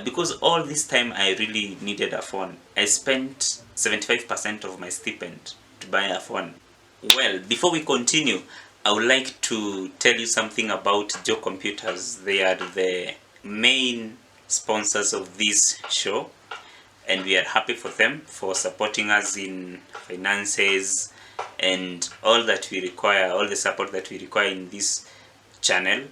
Because all this time I really needed a phone. I spent 75% of my stipend to buy a phone. Well, before we continue, I would like to tell you something about Joe Computers. They are the main sponsors of this show, and we are happy for them for supporting us in finances and all that we require, all the support that we require in this channel.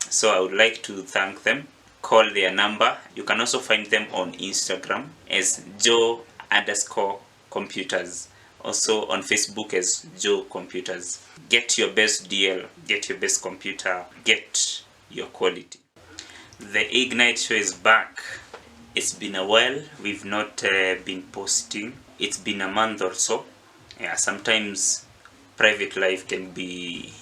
So I would like to thank them. Call their number. You can also find them on Instagram as Joe_computers. Also on Facebook as Joe Computers. Get your best deal, get your best computer, get your quality. The Ignite show is back. It's been a while. We've not been posting. It's been a month or so. Yeah, sometimes private life can be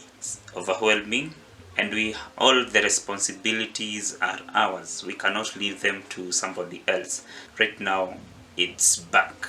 overwhelming, and all the responsibilities are ours. We cannot leave them to somebody else. Right now, it's back,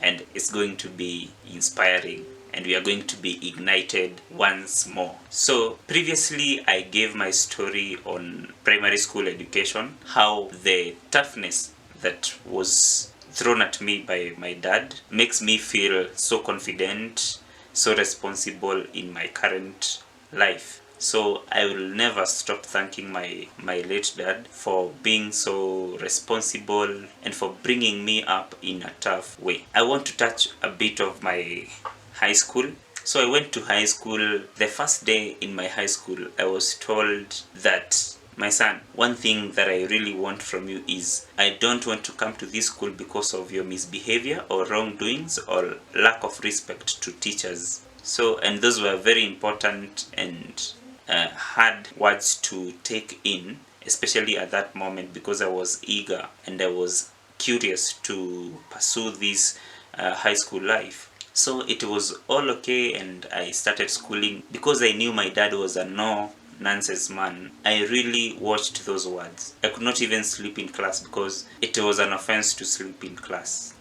and it's going to be inspiring, and we are going to be ignited once more. So previously I gave my story on primary school education, how the toughness that was thrown at me by my dad makes me feel so confident, so responsible in my current life. So I will never stop thanking my late dad for being so responsible and for bringing me up in a tough way. I want to touch a bit of my high school. So I went to high school. The first day in my high school, I was told that, my son, one thing that I really want from you is I don't want to come to this school because of your misbehavior or wrongdoings or lack of respect to teachers. So, and those were very important and hard words to take in, especially at that moment, because I was eager and I was curious to pursue this high school life. So it was all okay, and I started schooling. Because I knew my dad was a no-nonsense man, I really watched those words. I could not even sleep in class because it was an offense to sleep in class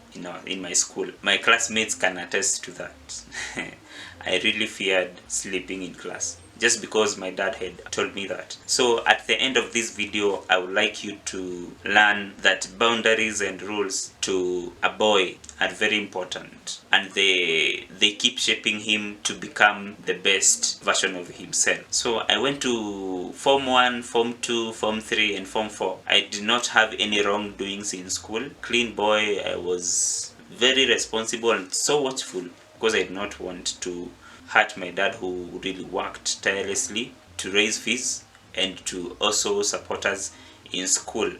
in my school. My classmates can attest to that. I really feared sleeping in class, just because my dad had told me that. So at the end of this video, I would like you to learn that boundaries and rules to a boy are very important, and they keep shaping him to become the best version of himself. So I went to Form 1, Form 2, Form 3 and Form 4. I did not have any wrongdoings in school. Clean boy. I was very responsible and so watchful, because I did not want to hurt my dad, who really worked tirelessly to raise fees and to also support us in school.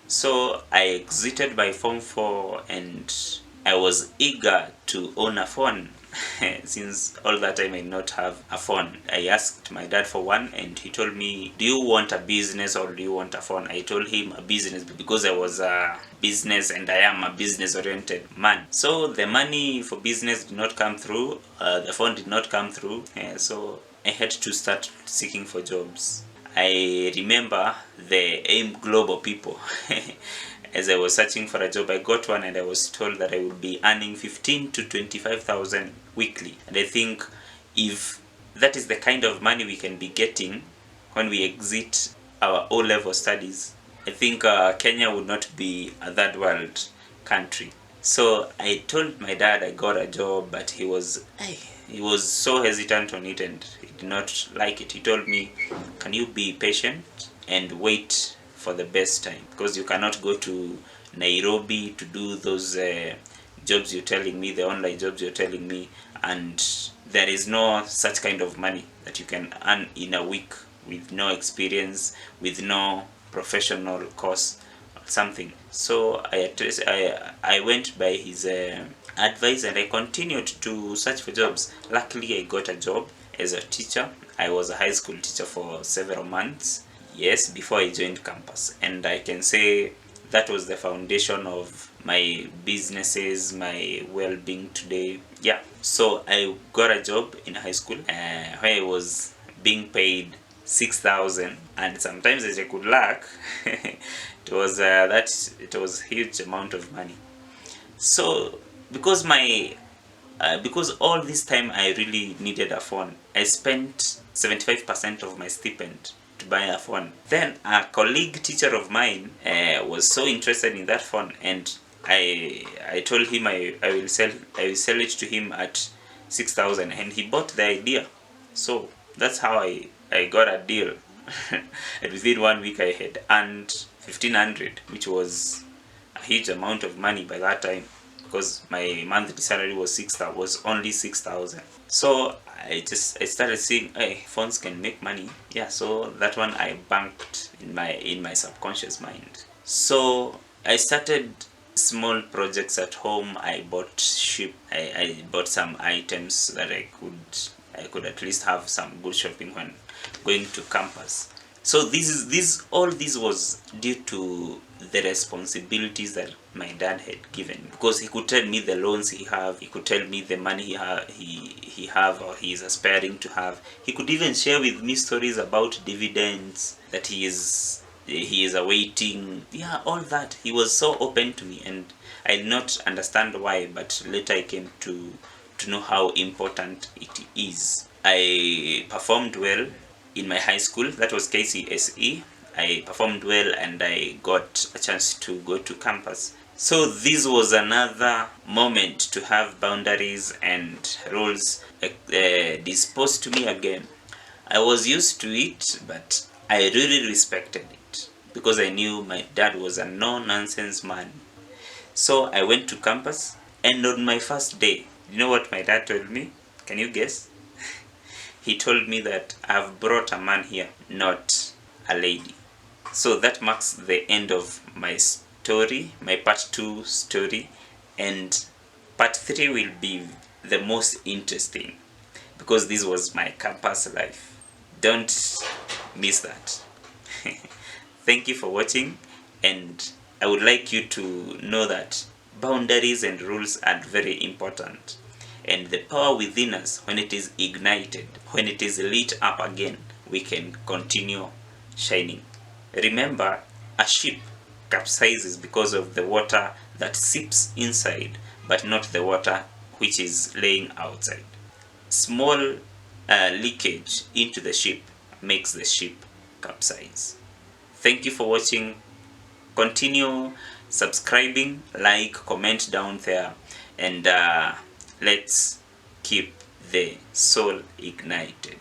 So I exited by Form 4 and I was eager to own a phone. Since all that time I did not have a phone. I asked my dad for one and he told me, do you want a business or do you want a phone? I told him a business, because I was a business and I am a business oriented man. So the money for business did not come through, the phone did not come through, so I had to start seeking for jobs. I remember the AIM Global people. As I was searching for a job, I got one and I was told that I would be earning 15 to 25,000 weekly. And I think if that is the kind of money we can be getting when we exit our O-level studies, I think Kenya would not be a third world country. So I told my dad I got a job, but he was so hesitant on it and he did not like it. He told me, can you be patient and wait for the best time, because you cannot go to Nairobi to do those jobs you're telling me, the online jobs you're telling me, and there is no such kind of money that you can earn in a week with no experience, with no professional course or something. So I went by his advice and I continued to search for jobs. Luckily I got a job as a teacher. I was a high school teacher for several months. Yes, before I joined campus, and I can say that was the foundation of my businesses, my well-being today. Yeah, so I got a job in high school where I was being paid 6,000, and sometimes as I could lack, it was a huge amount of money. So because all this time I really needed a phone, I spent 75% of my stipend to buy a phone. Then a colleague teacher of mine was so interested in that phone, and I told him I will sell it to him at 6,000, and he bought the idea. So that's how I got a deal. And within 1 week I had earned 1,500, which was a huge amount of money by that time, because my monthly salary was only 6,000. So I started seeing, hey, phones can make money. Yeah, so that one I banked in my subconscious mind. So I started small projects at home. I bought I bought some items that I could at least have some good shopping when going to campus. So all this was due to the responsibilities that my dad had given, because he could tell me the loans he could tell me the money he have or he is aspiring to have. He could even share with me stories about dividends that he is awaiting. Yeah, all that. He was so open to me, and I did not understand why, but later I came to know how important it is. I performed well in my high school. That was KCSE. I performed well and I got a chance to go to campus. So this was another moment to have boundaries and rules disposed to me again. I was used to it, but I really respected it, because I knew my dad was a no-nonsense man. So I went to campus, and on my first day, you know what my dad told me? Can you guess? He told me that I've brought a man here, not a lady. So that marks the end of my story, my part 2 story, and part 3 will be the most interesting, because this was my campus life. Don't miss that. Thank you for watching, and I would like you to know that boundaries and rules are very important, and the power within us, when it is ignited, when it is lit up again, we can continue shining. Remember, a ship capsizes because of the water that seeps inside, but not the water which is laying outside. Small leakage into the ship makes the ship capsize. Thank you for watching. Continue subscribing, like, comment down there, and let's keep the soul ignited.